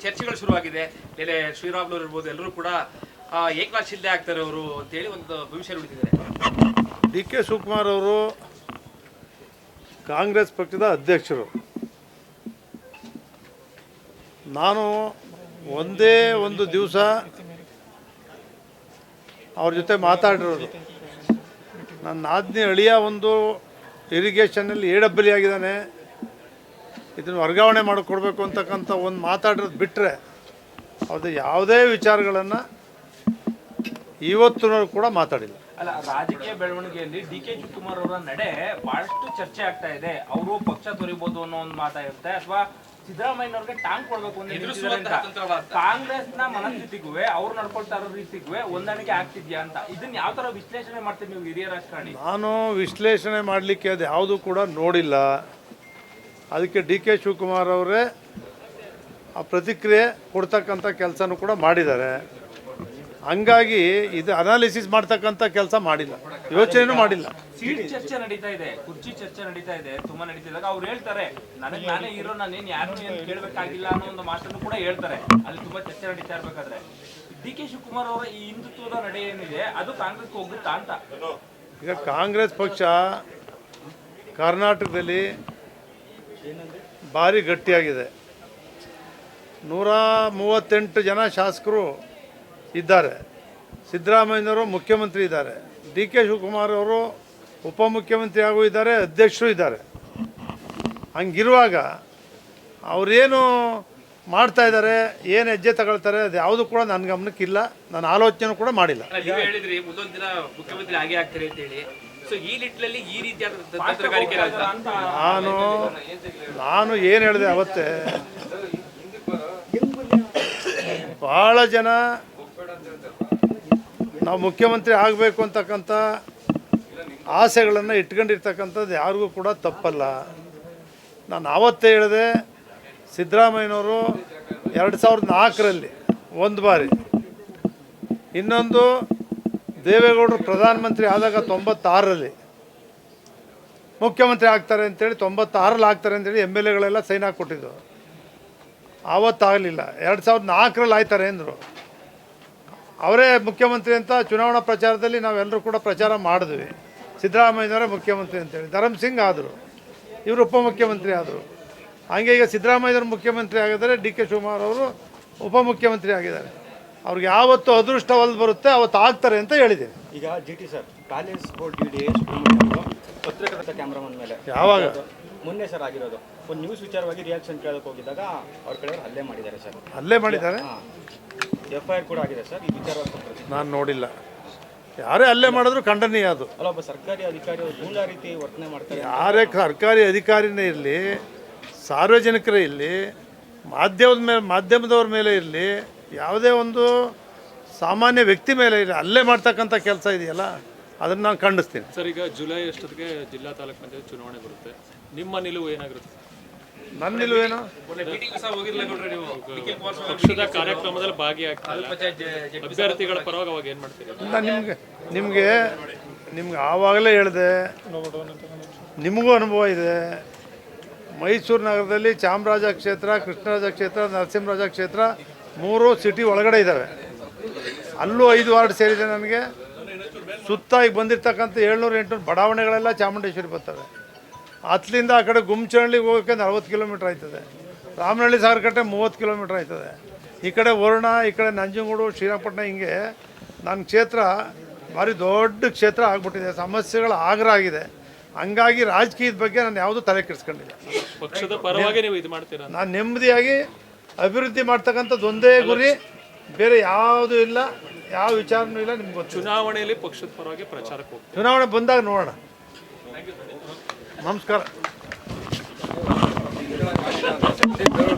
ಚರ್ಚೆಗಳು ಶುರುವಾಗಿದೆ. ನೆಲೆ ಶ್ರೀರಾಮ್ಲು ಇರ್ಬೋದು, ಎಲ್ಲರೂ ಕೂಡ ಏಕನಾಥ್ ಶಿಂದೆ ಆಗ್ತಾರೆ ಅವರು ಅಂತೇಳಿ ಒಂದು ಭವಿಷ್ಯ ನುಡಿದಿದ್ದಾರೆ. ಡಿ ಕೆ ಶಿವಕುಮಾರ್ ಅವರು ಕಾಂಗ್ರೆಸ್ ಪಕ್ಷದ ಅಧ್ಯಕ್ಷರು. ನಾನು ಒಂದೇ ಒಂದು ದಿವಸ ಅವ್ರ ಜೊತೆ ಮಾತಾಡಿರೋದು. ನನ್ನ ಆಜ್ಞೆ ಅಳಿಯ ಒಂದು ಇರಿಗೇಷನಲ್ಲಿ ಎಡಬ್ಬಲಿ ಆಗಿದ್ದಾನೆ, ಇದನ್ನು ವರ್ಗಾವಣೆ ಮಾಡಿಕೊಡ್ಬೇಕು ಅಂತಕ್ಕಂಥ ಒಂದು ಮಾತಾಡಿರೋದು ಬಿಟ್ಟರೆ ಅದು ಯಾವುದೇ ವಿಚಾರಗಳನ್ನು ಇವತ್ತಿನವರು ಕೂಡ ಮಾತಾಡಿಲ್ಲ. ಅಲ್ಲ, ರಾಜಕೀಯ ಬೆಳವಣಿಗೆಯಲ್ಲಿ ಡಿ ಕೆ ಶಿವಕುಮಾರ್ ಅವರ ನಡೆ ಬಹಳಷ್ಟು ಚರ್ಚೆ ಆಗ್ತಾ ಇದೆ. ಅವರು ಪಕ್ಷ ತೊರಿಬಹುದು ಅನ್ನೋ ಒಂದು ಮಾತಾಗಿರುತ್ತೆ, ಅಥವಾ ಸಿದ್ದರಾಮಯ್ಯನವ್ರಿಗೆ ಟಾಂಗ್ ಕೊಡ್ಬೇಕು ಅಂತ ಕಾಂಗ್ರೆಸ್ನ ಮನಸ್ಥಿತಿಗೂ ಅವ್ರು ನಡ್ಕೊಳ್ತಾ ಇರೋ ರೀತಿಗೂ ಹೊಂದಾಣಿಕೆ ಆಗ್ತಿದ್ಯಾ ಅಂತ, ಇದನ್ನ ಯಾವ ತರ ವಿಶ್ಲೇಷಣೆ ಮಾಡ್ತೀವಿ ನೀವು ಹಿರಿಯ ರಾಜಕಾರಣಿ? ನಾನು ವಿಶ್ಲೇಷಣೆ ಮಾಡಲಿಕ್ಕೆ ಅದು ಯಾವುದೂ ಕೂಡ ನೋಡಿಲ್ಲ. ಅದಕ್ಕೆ ಡಿ ಕೆ ಶಿವಕುಮಾರ್ ಅವರೇ ಆ ಪ್ರತಿಕ್ರಿಯೆ ಕೊಡ್ತಕ್ಕಂಥ ಕೆಲಸನೂ ಕೂಡ ಮಾಡಿದ್ದಾರೆ. ಹಂಗಾಗಿ ಇದು ಅನಾಲಿಸಿಸ್ ಮಾಡ್ತಕ್ಕಂಥ ಕೆಲಸ ಮಾಡಿಲ್ಲ, ಯೋಚನೆನೂ ಮಾಡಿಲ್ಲ. ಸೀಟ್ ಚರ್ಚೆ ನಡೀತಾ ಇದೆ, ಕುರ್ಚಿ ಚರ್ಚೆ ನಡೀತಾ ಇದೆ, ತುಂಬಾ ನಡೀತಿದಾಗ ಅವ್ರು ಹೇಳ್ತಾರೆ ನನಗೆ ನಾನೇ ಹೀರೋ, ನಾನೇನು ಯಾರನ್ನೂ ಏನು ಕೇಳಬೇಕಾಗಿಲ್ಲ ಅನ್ನೋ ಒಂದು ಮಾತನ್ನು ಕೂಡ ಹೇಳ್ತಾರೆ. ಅಲ್ಲಿ ತುಂಬಾ ಚರ್ಚೆ ನಡೀತಾ ಇರ್ಬೇಕಾದ್ರೆ ಡಿ ಕೆ ಶಿವಕುಮಾರ್ ಅವರ ಈ ಹಿಂದುತ್ವದ ನಡೆ ಏನಿದೆ ಅದು ಕಾಂಗ್ರೆಸ್ಗೆ ಹೋಗುತ್ತಾ ಅಂತ. ಈಗ ಕಾಂಗ್ರೆಸ್ ಪಕ್ಷ ಕರ್ನಾಟಕದಲ್ಲಿ ಭಾರಿ ಗಟ್ಟಿಯಾಗಿದೆ. 138 ಜನ ಶಾಸಕರು ಇದ್ದಾರೆ. ಸಿದ್ದರಾಮಯ್ಯನವರು ಮುಖ್ಯಮಂತ್ರಿ ಇದ್ದಾರೆ, ಡಿ ಕೆ ಶಿವಕುಮಾರ್ ಅವರು ಉಪಮುಖ್ಯಮಂತ್ರಿ ಆಗೂ ಇದ್ದಾರೆ, ಅಧ್ಯಕ್ಷರು ಇದ್ದಾರೆ. ಹಂಗಿರುವಾಗ ಅವರೇನು ಮಾಡ್ತಾ ಇದ್ದಾರೆ, ಏನು ಹೆಜ್ಜೆ ತಗೊಳ್ತಾರೆ, ಅದು ಯಾವುದು ಕೂಡ ನನ್ನ ಗಮನಕ್ಕಿಲ್ಲ, ನಾನು ಆಲೋಚನೆ ಕೂಡ ಮಾಡಿಲ್ಲ. ನೀವು ಹೇಳಿದ್ರಿ ಮುಂದೊಂದು ದಿನ ಮುಖ್ಯಮಂತ್ರಿ ಆಗೇ ಆಗ್ತಾರೆ ಅಂತ ಹೇಳಿ. ಸೊ ಈ ನಿಟ್ಟಿನಲ್ಲಿ ಈ ರೀತಿಯಾದ ತಂತ್ರಗಾರಿಕೆ ನಾನು ಏನು ಹೇಳಿದೆ ಅವತ್ತೇ, ಭಾಳ ಜನ ನಾವು ಮುಖ್ಯಮಂತ್ರಿ ಆಗಬೇಕು ಅಂತಕ್ಕಂಥ ಆಸೆಗಳನ್ನು ಇಟ್ಕೊಂಡಿರ್ತಕ್ಕಂಥದ್ದು ಯಾರಿಗೂ ಕೂಡ ತಪ್ಪಲ್ಲ. ನಾನು ಆವತ್ತೇ ಹೇಳಿದೆ, ಸಿದ್ದರಾಮಯ್ಯನವರು 2004ರಲ್ಲಿ ಒಂದು ಬಾರಿ, ಇನ್ನೊಂದು ದೇವೇಗೌಡರು ಪ್ರಧಾನಮಂತ್ರಿ ಆದಾಗ 96ರಲ್ಲಿ ಮುಖ್ಯಮಂತ್ರಿ ಆಗ್ತಾರೆ ಅಂತೇಳಿ, 96ರಲ್ಲಿ ಆಗ್ತಾರೆ ಅಂತೇಳಿ MLAಗಳೆಲ್ಲ ಸೈನ್ ಹಾಕ್ಕೊಟ್ಟಿದ್ದು. ಆವತ್ತಾಗಲಿಲ್ಲ. 2004ರಲ್ಲಿ ಆಯ್ತಾರೆ ಅಂದರು. ಅವರೇ ಮುಖ್ಯಮಂತ್ರಿ ಅಂತ ಚುನಾವಣಾ ಪ್ರಚಾರದಲ್ಲಿ ನಾವೆಲ್ಲರೂ ಕೂಡ ಪ್ರಚಾರ ಮಾಡಿದ್ವಿ, ಸಿದ್ದರಾಮಯ್ಯನವರೇ ಮುಖ್ಯಮಂತ್ರಿ ಅಂತೇಳಿ. ಧರ್ಮಸಿಂಗ್ ಆದರು, ಇವರು ಉಪಮುಖ್ಯಮಂತ್ರಿ ಆದರು. ಹಾಗೆ ಈಗ ಸಿದ್ದರಾಮಯ್ಯನವರು ಮುಖ್ಯಮಂತ್ರಿ ಆಗಿದ್ದಾರೆ, ಡಿ ಕೆ ಶಿವಕುಮಾರ್ ಅವರು ಉಪಮುಖ್ಯಮಂತ್ರಿ ಆಗಿದ್ದಾರೆ. ಅವ್ರಿಗೆ ಯಾವತ್ತು ಅದೃಷ್ಟ ಒಲ್ದು ಬರುತ್ತೆ ಅವತ್ತು ಆಗ್ತಾರೆ ಅಂತ ಹೇಳಿದ್ದೀನಿ. ಈಗ GT sir palace board DD ಪತ್ರಕರ್ತ ಕ್ಯಾಮ್ರಾಮನ್ ಮೇಲೆ ಯಾವಾಗ ಮೊನ್ನೆ ಸರ್ ಆಗಿರೋದು ಒಂದು ನ್ಯೂಸ್ ವಿಚಾರವಾಗಿ ರಿಯಾಕ್ಷನ್ ಕೇಳಕ್ಕೆ ಹೋಗಿದ್ದಾಗ ಅವ್ರ ಕಡೆ ಹಲ್ಲೆ ಮಾಡಿದ್ದಾರೆ ಸರ್. ಹಲ್ಲೆ ಮಾಡಿದ್ದಾರೆ, FIR ಕೂಡ ಆಗಿದೆ ಸರ್. ಈ ವಿಚಾರವಾಗಿ ನಾನು ನೋಡಿಲ್ಲ. ಯಾರೇ ಹಲ್ಲೆ ಮಾಡಿದ್ರು ಖಂಡನೀಯ ಅದು. ಅಲ್ಲ, ಒಬ್ಬ ಸರ್ಕಾರಿ ಅಧಿಕಾರಿ ಗೂಂಡಾ ರೀತಿ ವರ್ತನೆ ಮಾಡ್ತಾರೆ. ಯಾರೇ ಸರ್ಕಾರಿ ಅಧಿಕಾರಿನೇ ಇರಲಿ, ಸಾರ್ವಜನಿಕರೇ ಇರಲಿ, ಮಾಧ್ಯಮದವ್ರ ಮೇಲೆ ಇರಲಿ, ಯಾವುದೇ ಒಂದು ಸಾಮಾನ್ಯ ವ್ಯಕ್ತಿ ಮೇಲೆ ಇರಲಿ, ಹಲ್ಲೆ ಮಾಡ್ತಕ್ಕಂಥ ಕೆಲಸ ಇದೆಯಲ್ಲ, ಅದನ್ನು ನಾನು ಖಂಡಿಸ್ತೀನಿ. ಸರ್, ಈಗ ಜುಲೈ ಅಷ್ಟೊತ್ತಿಗೆ ಜಿಲ್ಲಾ ತಾಲೂಕು ಪಂಚಾಯತ್ ಚುನಾವಣೆ ಬರುತ್ತೆ, ನಿಮ್ಮ ನಿಲುವು ಏನಾಗಿರುತ್ತೆ? ನನ್ನ ನಿಲುವೇನು, ಪಕ್ಷದ ಕಾರ್ಯಕ್ರಮದಲ್ಲಿ ಭಾಗಿಯಾಗ್ತಿಲ್ಲ, ಅಭ್ಯರ್ಥಿಗಳ ಪರವಾಗಿ ಅವಾಗ ಏನು ಮಾಡ್ತೀರಿ? ನಾನು ನಿಮ್ಗೆ ಆವಾಗಲೇ ಹೇಳಿದೆ, ನಿಮಗೂ ಅನುಭವ ಇದೆ. ಮೈಸೂರು ನಗರದಲ್ಲಿ ಚಾಮರಾಜ ಕ್ಷೇತ್ರ, ಕೃಷ್ಣರಾಜ ಕ್ಷೇತ್ರ, ನರಸಿಂಹರಾಜ ಕ್ಷೇತ್ರ 3 ಸಿಟಿ ಒಳಗಡೆ ಇದ್ದಾವೆ. ಅಲ್ಲೂ 5 ವಾರ್ಡ್ ಸೇರಿದೆ ನನಗೆ. ಸುತ್ತ ಈಗ ಬಂದಿರ್ತಕ್ಕಂಥ 700-800 ಬಡಾವಣೆಗಳೆಲ್ಲ ಚಾಮುಂಡೇಶ್ವರಿ ಬರ್ತವೆ. ಅತ್ಲಿಂದ ಆ ಕಡೆ ಗುಮ್ಚಹಳ್ಳಿಗೆ ಹೋಗೋಕ್ಕೆ 40 ಕಿಲೋಮೀಟ್ರ್ ಆಯ್ತದೆ. ರಾಮನಹಳ್ಳಿ ಸಾಗರಕಟ್ಟೆ 30 ಕಿಲೋಮೀಟ್ರ್ ಆಯ್ತದೆ. ಈ ಕಡೆ ವರುಣ, ಈ ಕಡೆ ನಂಜನಗೂಡು, ಶ್ರೀರಂಗಪಟ್ಟಣ, ಹಿಂಗೆ ನನ್ನ ಕ್ಷೇತ್ರ ಭಾರಿ ದೊಡ್ಡ ಕ್ಷೇತ್ರ ಆಗ್ಬಿಟ್ಟಿದೆ. ಸಮಸ್ಯೆಗಳು ಆಗ್ರ ಆಗಿದೆ. ಹಂಗಾಗಿ ರಾಜಕೀಯದ ಬಗ್ಗೆ ನಾನು ಯಾವುದೂ ತಲೆ ಕೆಡಿಸ್ಕೊಂಡಿಲ್ಲ. ಪಕ್ಷದ ಪರವಾಗಿ ನೀವು ಇದು ಮಾಡ್ತೀರಾ? ನಾನು ನೆಮ್ಮದಿಯಾಗಿ ಅಭಿವೃದ್ಧಿ ಮಾಡ್ತಕ್ಕಂಥದ್ದು ಒಂದೇ ಗುರಿ, ಬೇರೆ ಯಾವುದೂ ಇಲ್ಲ, ಯಾವ ವಿಚಾರನೂ ಇಲ್ಲ. ನಿಮ್ಗೆ ಗೊತ್ತು, ಚುನಾವಣೆಯಲ್ಲಿ ಪಕ್ಷದ ಪರವಾಗಿ ಪ್ರಚಾರಕ್ಕೆ ಹೋಗ್ತೀವಿ. ಚುನಾವಣೆ ಬಂದಾಗ ನೋಡೋಣ. ನಮಸ್ಕಾರ.